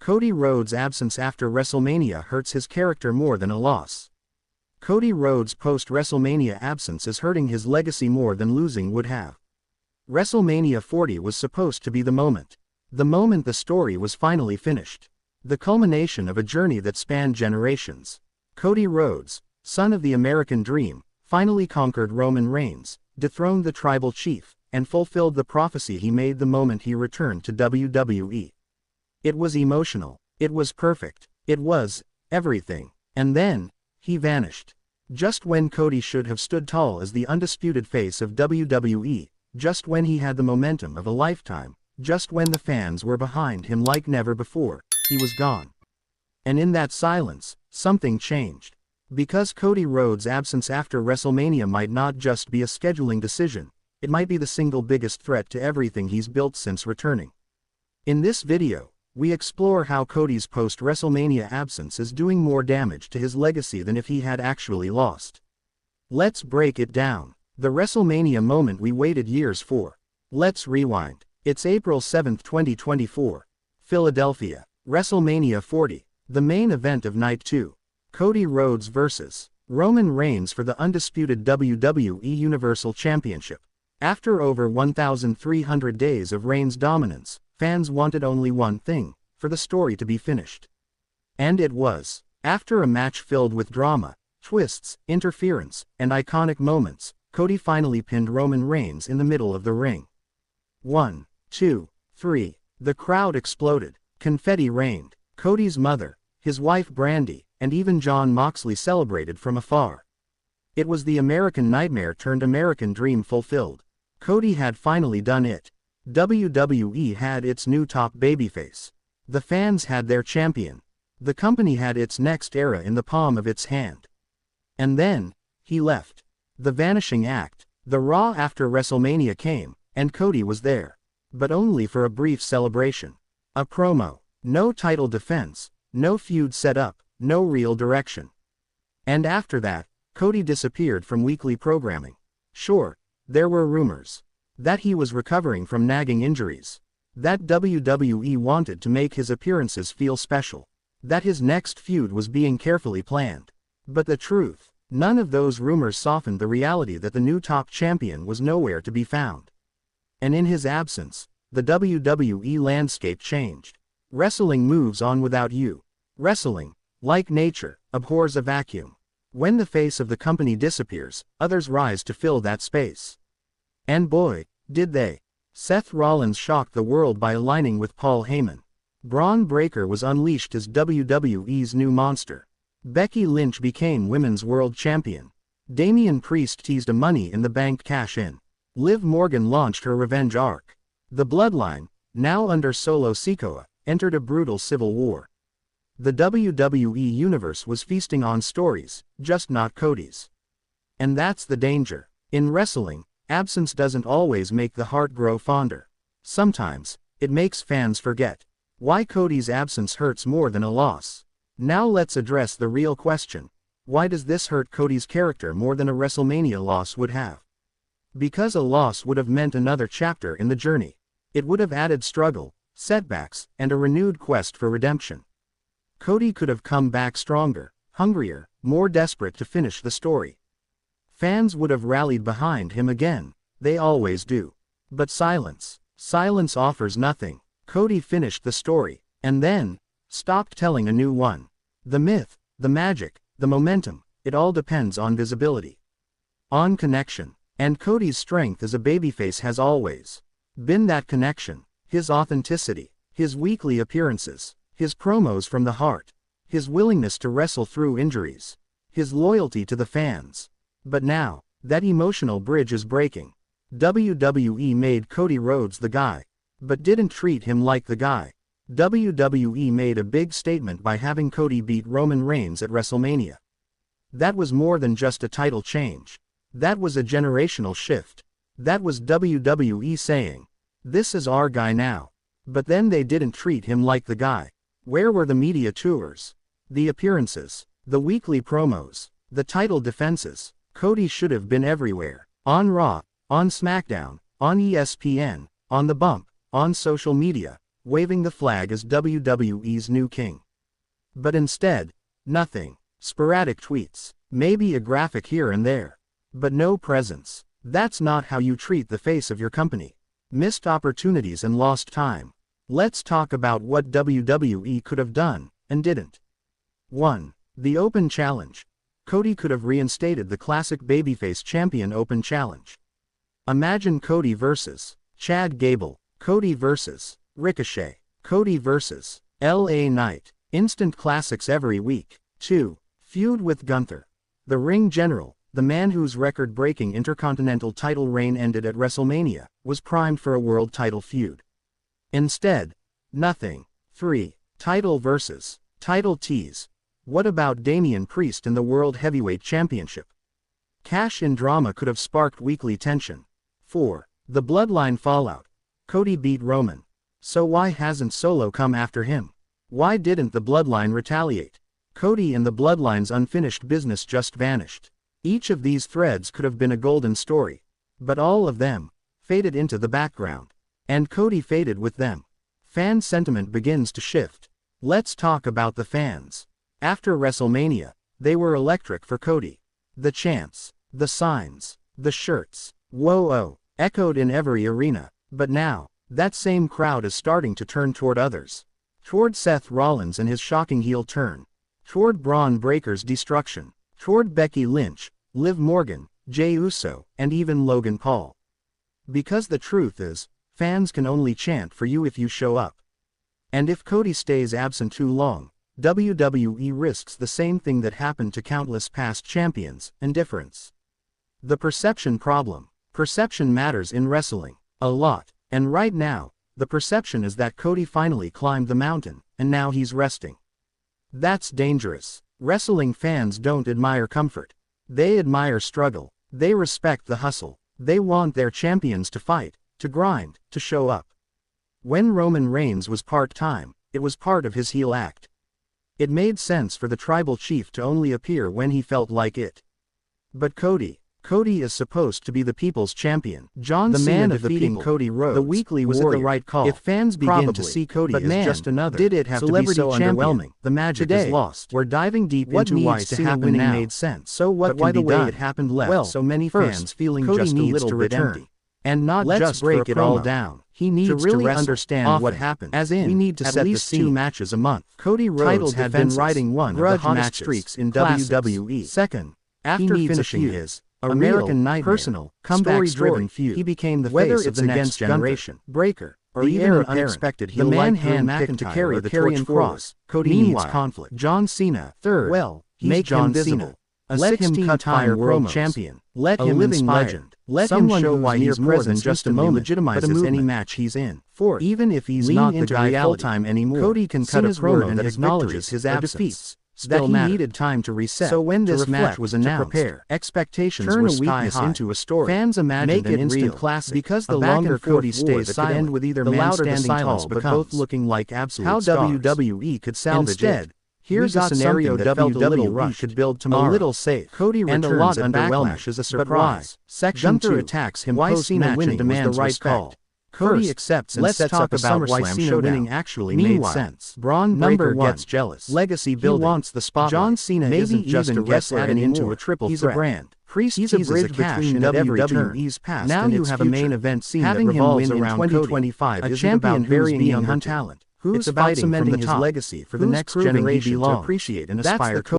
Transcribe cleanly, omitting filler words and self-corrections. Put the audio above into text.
Cody Rhodes' absence after WrestleMania hurts his character more than a loss. Cody Rhodes' post-WrestleMania absence is hurting his legacy more than losing would have. WrestleMania 40 was supposed to be the moment the story was finally finished. The culmination of a journey that spanned generations. Cody Rhodes, son of the American Dream, finally conquered Roman Reigns, dethroned the tribal chief, and fulfilled the prophecy he made the moment he returned to WWE. It was emotional. It was perfect. It was everything. And then, he vanished. Just when Cody should have stood tall as the undisputed face of WWE, just when he had the momentum of a lifetime, just when the fans were behind him like never before, he was gone. And in that silence, something changed. Because Cody Rhodes' absence after WrestleMania might not just be a scheduling decision, it might be the single biggest threat to everything he's built since returning. In this video, we explore how Cody's post-WrestleMania absence is doing more damage to his legacy than if he had actually lost. Let's break it down. The WrestleMania moment we waited years for. Let's rewind. It's April 7, 2024. Philadelphia. WrestleMania 40. The main event of Night 2. Cody Rhodes vs. Roman Reigns for the undisputed WWE Universal Championship. After over 1,300 days of Reigns' dominance, fans wanted only one thing: for the story to be finished. And it was. After a match filled with drama, twists, interference, and iconic moments, Cody finally pinned Roman Reigns in the middle of the ring. 1, 2, 3. The crowd exploded. Confetti rained. Cody's mother, his wife Brandi, and even Jon Moxley celebrated from afar. It was the American nightmare turned American dream fulfilled. Cody had finally done it. WWE had its new top babyface. The fans had their champion. The company had its next era in the palm of its hand. And then, he left. The vanishing act. The Raw after WrestleMania came, and Cody was there. But only for a brief celebration. A promo. No title defense, no feud set up, no real direction. And after that, Cody disappeared from weekly programming. Sure, there were rumors that he was recovering from nagging injuries, that WWE wanted to make his appearances feel special, that his next feud was being carefully planned. But the truth, none of those rumors softened the reality that the new top champion was nowhere to be found. And in his absence, the WWE landscape changed. Wrestling moves on without you. Wrestling, like nature, abhors a vacuum. When the face of the company disappears, others rise to fill that space. And boy, did they. Seth Rollins shocked the world by aligning with Paul Heyman. Braun Breaker was unleashed as WWE's new monster. Becky Lynch became Women's World Champion. Damian Priest teased a Money in the Bank cash-in. Liv Morgan launched her revenge arc. The Bloodline, now under Solo Sikoa, entered a brutal civil war. The WWE Universe was feasting on stories, just not Cody's. And that's the danger. In wrestling, absence doesn't always make the heart grow fonder. Sometimes, it makes fans forget why Cody's absence hurts more than a loss. Now let's address the real question. Why does this hurt Cody's character more than a WrestleMania loss would have? Because a loss would have meant another chapter in the journey. It would have added struggle, setbacks, and a renewed quest for redemption. Cody could have come back stronger, hungrier, more desperate to finish the story. Fans would have rallied behind him again. They always do. But silence. Silence offers nothing. Cody finished the story, and then stopped telling a new one. The myth, the magic, the momentum, it all depends on visibility. On connection. And Cody's strength as a babyface has always been that connection. His authenticity, his weekly appearances, his promos from the heart, his willingness to wrestle through injuries, his loyalty to the fans. But now, that emotional bridge is breaking. WWE made Cody Rhodes the guy, but didn't treat him like the guy. WWE made a big statement by having Cody beat Roman Reigns at WrestleMania. That was more than just a title change. That was a generational shift. That was WWE saying, "This is our guy now." But then they didn't treat him like the guy. Where were the media tours? The appearances? The weekly promos? The title defenses? Cody should have been everywhere. On Raw, on SmackDown, on ESPN, on The Bump, on social media. waving the flag as WWE's new king. But instead, nothing. Sporadic tweets, maybe a graphic here and there. But no presence. That's not how you treat the face of your company. Missed opportunities and lost time. Let's talk about what WWE could have done, and didn't. 1. The Open Challenge. Cody could have reinstated the classic babyface champion Open Challenge. Imagine Cody vs. Chad Gable, Cody vs. Ricochet, Cody vs. LA Knight, instant classics every week. 2. Feud with Gunther. The Ring General, the man whose record-breaking Intercontinental title reign ended at WrestleMania, was primed for a world title feud. Instead, nothing. 3. Title versus. Title tease. What about Damian Priest in the World Heavyweight Championship? Cash-in drama could have sparked weekly tension. 4. The Bloodline fallout. Cody beat Roman. So why hasn't Solo come after him? Why didn't the Bloodline retaliate? Cody and the Bloodline's unfinished business just vanished. Each of these threads could have been a golden story. But all of them faded into the background. And Cody faded with them. Fan sentiment begins to shift. Let's talk about the fans. After WrestleMania, they were electric for Cody. The chants, the signs, the shirts, whoa-oh, echoed in every arena. But now, that same crowd is starting to turn toward others. Toward Seth Rollins and his shocking heel turn. Toward Braun Breaker's destruction. Toward Becky Lynch, Liv Morgan, Jey Uso, and even Logan Paul. Because the truth is, fans can only chant for you if you show up. And if Cody stays absent too long, WWE risks the same thing that happened to countless past champions, indifference. The perception problem. Perception matters in wrestling. A lot. And right now, the perception is that Cody finally climbed the mountain, and now he's resting. That's dangerous. Wrestling fans don't admire comfort. They admire struggle. They respect the hustle. They want their champions to fight, to grind, to show up. When Roman Reigns was part-time, it was part of his heel act. It made sense for the tribal chief to only appear when he felt like it. But Cody is supposed to be the people's champion. John Cena defeating Cody Rhodes, the weekly was warrior. It the right call. If fans begin to see Cody as just another, did it have celebrity to be so underwhelming? The magic is lost. We're diving deep into why Cena winning made sense. So what can be done? It happened left so many fans feeling Cody just a little bit empty. And not just break it all down. He needs to really understand what happened. As in, we need to set at least 2 matches a month. Cody Rhodes had been riding one of the hottest streaks in WWE. Second, after finishing his American Nightmare personal, story-driven feud, he became the face of the next generation. Breaker, or the heir unexpected heel the man handpicked to carry the Karrion Cross. Cody needs conflict. John Cena, third, make John Cena. A 16-time world champion. Let him living legend. Let him show why he's more than just a moment, legitimizes any match he's in. Fourth, even if he's not the guy full-time anymore, Cody can cut a promo that acknowledges his absence. That he needed time to reset. So when this match was announced, expectations were sky high. Into a story. Fans imagined an instant classic. Because the longer Cody stays silent, end with either the man standing tall but both looking like absolute stars. How WWE could salvage it. Here's a scenario WWE could build tomorrow. A little safe. Cody returns and a lot underwhelming is a surprise. Section 2 attacks him post-match winning demands the right call. Cody accepts and sets up about why Cena winning actually made sense. Braun Breaker gets jealous. Legacy building. He wants the spotlight. John Cena isn't just a wrestler anymore. Into a triple he's threat. A brand. Priest he's a bridge between WWE's past now and you have future. A main event scene having that revolves him win around 2025 a champion varying young talent. Who's about cementing his legacy for the next generation to appreciate and aspire to.